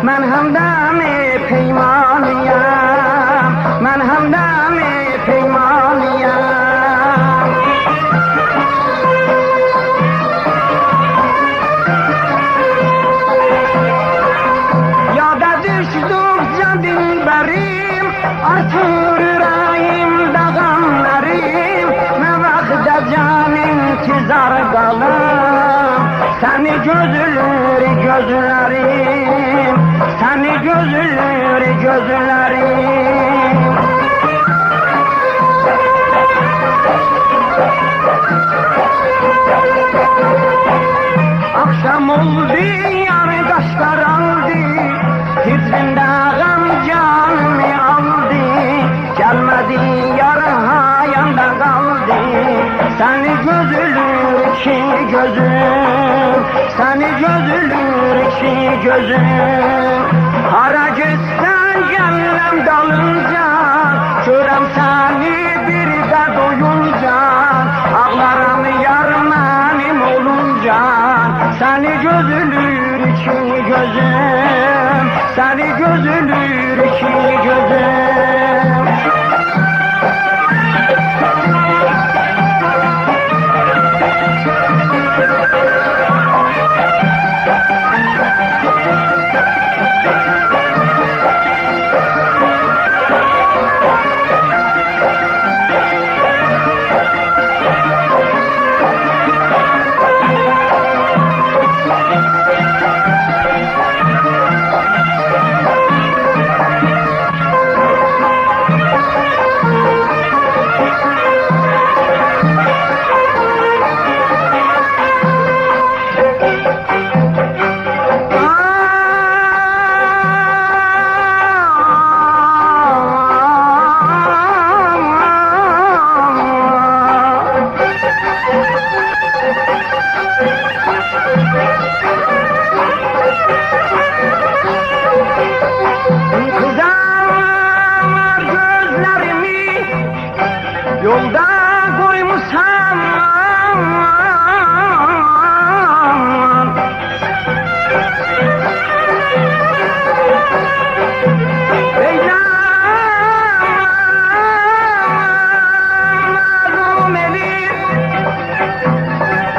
من همدم پیمانیم، من همدم پیمانیم. Artır yüreğim dağımlarım, ne vakte can intizar kalım. Seni gözülür gözlerim, seni gözülür gözlerim. Akşam oldu yarı kaşlar aldı, hicrinde gam canımı aldı. Gelmedi yarın hayanda kaldı. Seni gözülür ki gözüm, seni gözülür ki gözüm. Hara gitsen gönlüm dalınca, görem seni bir de doyunca. Ağlarım yar benim olunca, seni gözülür ki gözüm, seni gözülür ki gözüm. Yolda koymuşam Beyler malum elir,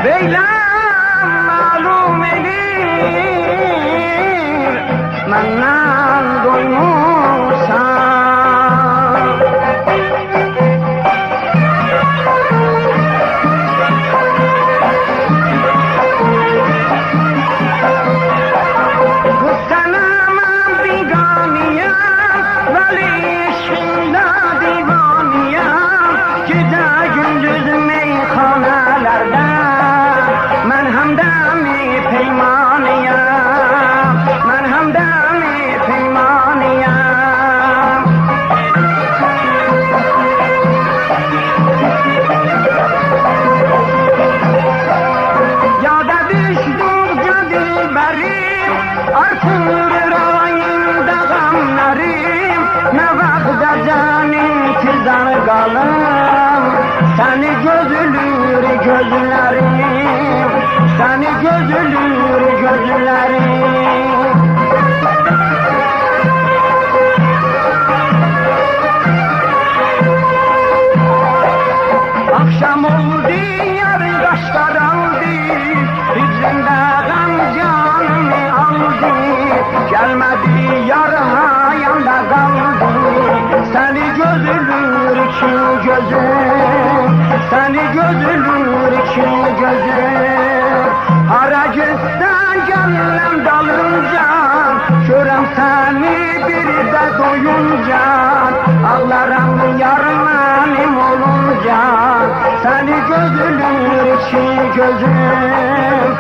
beyler malum elir, menden doymuşam. Artır yüreğimde gamlarım, ne vakte can intizar kalım. Seni gözülür gözlerim, seni gözülür gözlerim. Akşam oldu yarın kaşlar aldı, hicrinde gam canımı aldı. Gelmedi yar hayanda kaldı. Seni gözülür ki gözüm, seni gözülür ki gözüm. Hara gitsen gönlüm dalınca, görem seni bir de doyunca. Ağlarım yar benim olunca, seni gözülür ki gözüm,